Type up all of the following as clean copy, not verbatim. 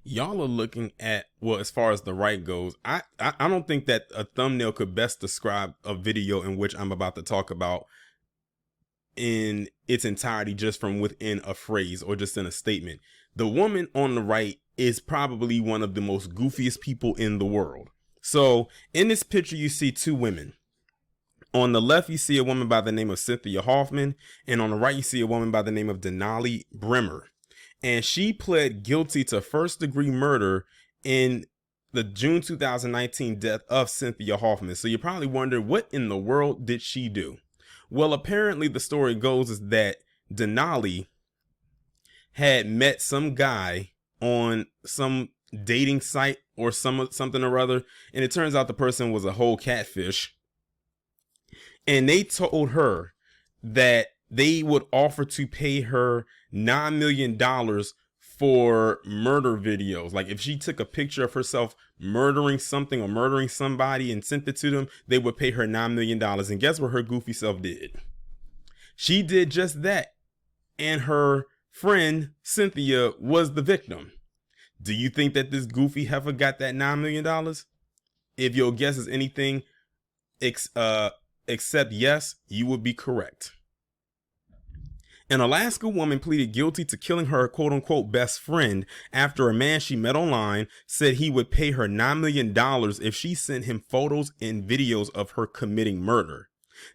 Y'all are looking at, well, as far as the right goes, I don't think that a thumbnail could best describe a video in which I'm about to talk about in its entirety, just from within a phrase or just in a statement. The woman on the right is probably one of the most goofiest people in the world. So in this picture, you see two women. On the left, you see a woman by the name of Cynthia Hoffman, and on the right, you see a woman by the name of Denali Brehmer. And she pled guilty to first-degree murder in the June 2019 death of Cynthia Hoffman. So you probably wonder, what in the world did she do? Well, apparently the story goes is that Denali had met some guy on some dating site or something or other, and it turns out the person was a whole catfish. And they told her that they would offer to pay her $9 million for murder videos. Like if she took a picture of herself murdering something or murdering somebody and sent it to them, they would pay her $9 million. And guess what her goofy self did? She did just that. And her friend Cynthia was the victim. Do you think that this goofy heifer got that $9 million? If your guess is anything except yes, you would be correct. An Alaska woman pleaded guilty to killing her quote-unquote best friend after a man she met online said he would pay her $9 million if she sent him photos and videos of her committing murder.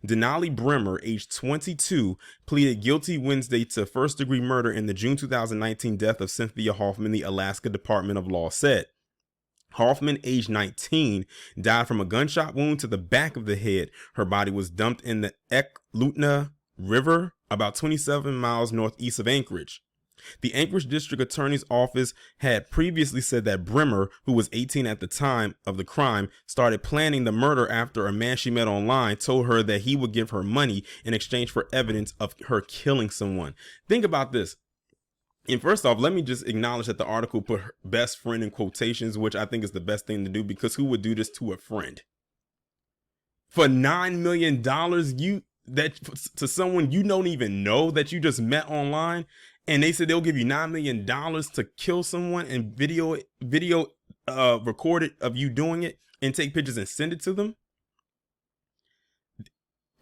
Denali Brehmer, aged 22, pleaded guilty Wednesday to first-degree murder in the June 2019 death of Cynthia Hoffman, the Alaska Department of Law said. Hoffman, aged 19, died from a gunshot wound to the back of the head. Her body was dumped in the Eklutna River, about 27 miles northeast of Anchorage. The Anchorage District Attorney's Office had previously said that Brehmer, who was 18 at the time of the crime, started planning the murder after a man she met online told her that he would give her money in exchange for evidence of her killing someone. Think about this. And first off, let me just acknowledge that the article put her best friend in quotations, which I think is the best thing to do, because who would do this to a friend? For $9 million, to someone you don't even know, that you just met online, and they said they'll give you $9 million to kill someone and video recorded of you doing it and take pictures and send it to them.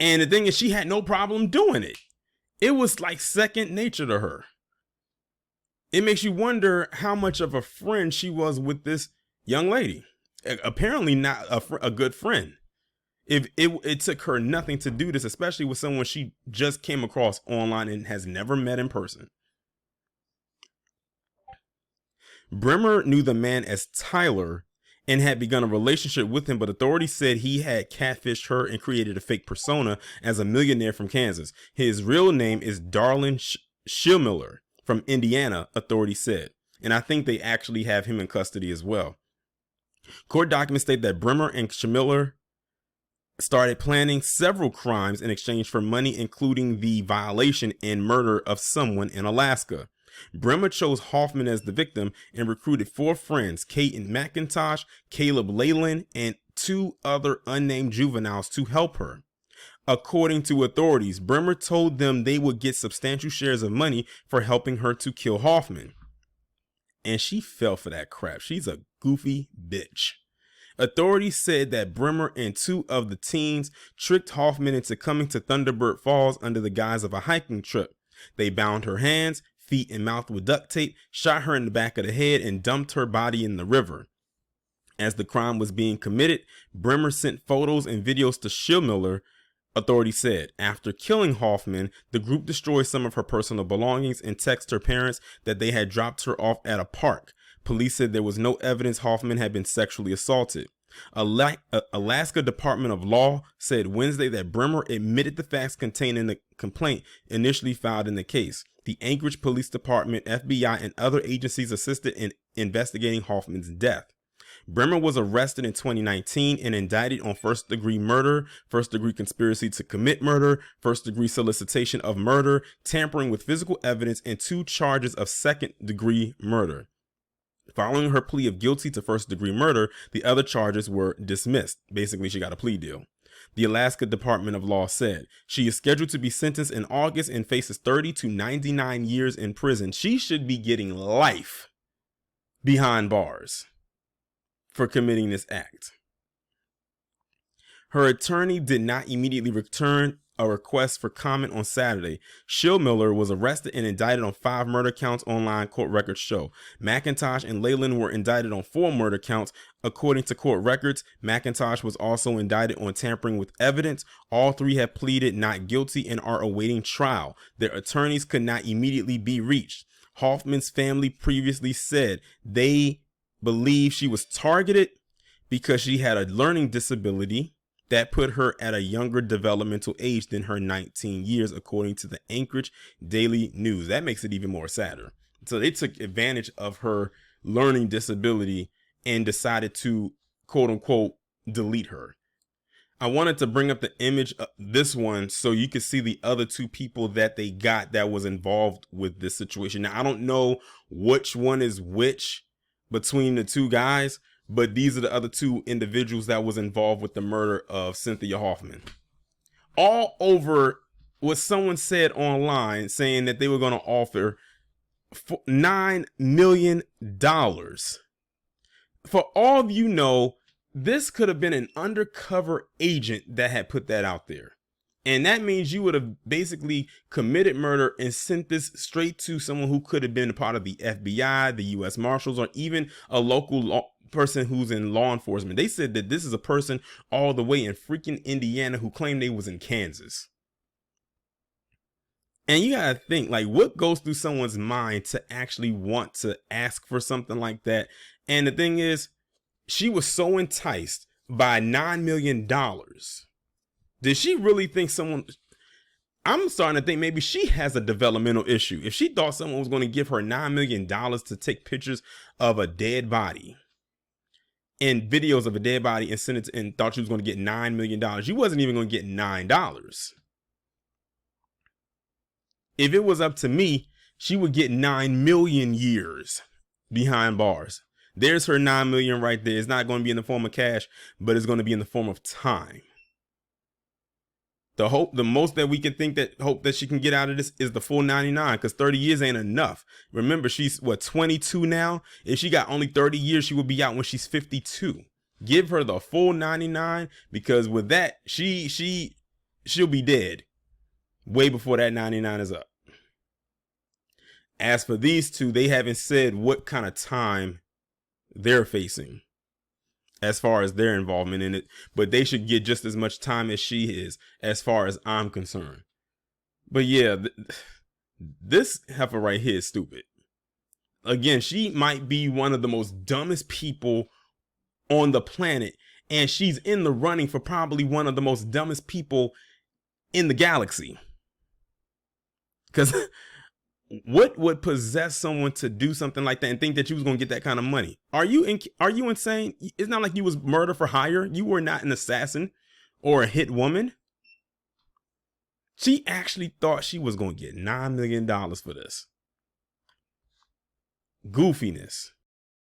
And the thing is, she had no problem doing it. It was like second nature to her. It makes you wonder how much of a friend she was with this young lady. Apparently not a good friend. If it took her nothing to do this, especially with someone she just came across online and has never met in person. Brehmer knew the man as Tyler and had begun a relationship with him, but authorities said he had catfished her and created a fake persona as a millionaire from Kansas. His real name is Darlin Schimiller from Indiana, authorities said. And I think they actually have him in custody as well. Court documents state that Brehmer and Schimiller started planning several crimes in exchange for money, including the violation and murder of someone in Alaska. Brehmer chose Hoffman as the victim and recruited 4 friends, Kate McIntosh, Caleb Leyland, and 2 other unnamed juveniles to help her. According to authorities, Brehmer told them they would get substantial shares of money for helping her to kill Hoffman. And she fell for that crap. She's a goofy bitch. Authorities said that Brehmer and 2 of the teens tricked Hoffman into coming to Thunderbird Falls under the guise of a hiking trip. They bound her hands, feet, and mouth with duct tape, shot her in the back of the head, and dumped her body in the river. As the crime was being committed, Brehmer sent photos and videos to Schimiller, authorities said. After killing Hoffman, the group destroyed some of her personal belongings and texted her parents that they had dropped her off at a park. Police said there was no evidence Hoffman had been sexually assaulted. Alaska Department of Law said Wednesday that Brehmer admitted the facts contained in the complaint initially filed in the case. The Anchorage Police Department, FBI, and other agencies assisted in investigating Hoffman's death. Brehmer was arrested in 2019 and indicted on first-degree murder, first-degree conspiracy to commit murder, first-degree solicitation of murder, tampering with physical evidence, and 2 charges of second-degree murder. Following her plea of guilty to first-degree murder, the other charges were dismissed. Basically, she got a plea deal. The Alaska Department of Law said she is scheduled to be sentenced in August and faces 30 to 99 years in prison. She should be getting life. behind bars for committing this act. Her attorney did not immediately return a request for comment on Saturday. Schillmiller was arrested and indicted on 5 murder counts, online court records show. McIntosh and Leyland were indicted on 4 murder counts. According to court records, McIntosh was also indicted on tampering with evidence. All 3 have pleaded not guilty and are awaiting trial. Their attorneys could not immediately be reached. Hoffman's family previously said they believe she was targeted because she had a learning disability that put her at a younger developmental age than her 19 years, according to the Anchorage Daily News. That makes it even more sadder. So they took advantage of her learning disability and decided to, quote unquote, delete her. I wanted to bring up the image of this one so you could see the other 2 people that they got that was involved with this situation. Now, I don't know which one is which between the 2 guys, but these are the other 2 individuals that was involved with the murder of Cynthia Hoffman. All over what someone said online, saying that they were going to offer $9 million. For all of you know, this could have been an undercover agent that had put that out there. And that means you would have basically committed murder and sent this straight to someone who could have been a part of the FBI, the U.S. Marshals, or even a local person who's in law enforcement. They said that this is a person all the way in freaking Indiana who claimed they was in Kansas. And you gotta think, like, what goes through someone's mind to actually want to ask for something like that? And the thing is, she was so enticed by $9 million. Did she really think someone... I'm starting to think maybe she has a developmental issue. If she thought someone was going to give her $9 million to take pictures of a dead body and videos of a dead body and send it and thought she was going to get $9 million, you wasn't even going to get $9. If it was up to me, she would get 9 million years behind bars. There's her 9 million right there. It's not going to be in the form of cash, but it's going to be in the form of time. The most that we can hope that she can get out of this is the full 99, because 30 years ain't enough. Remember, she's 22 now. If she got only 30 years, she will be out when she's 52. Give her the full 99, because with that, she'll be dead way before that 99 is up. As for these 2, they haven't said what kind of time they're facing as far as their involvement in it, but they should get just as much time as she is, as far as I'm concerned. But yeah, this heifer right here is stupid. Again, she might be one of the most dumbest people on the planet, and she's in the running for probably one of the most dumbest people in the galaxy. Because what would possess someone to do something like that and think that you was going to get that kind of money? Are you insane? It's not like you was murder for hire. You were not an assassin or a hit woman. She actually thought she was going to get $9 million for this. Goofiness.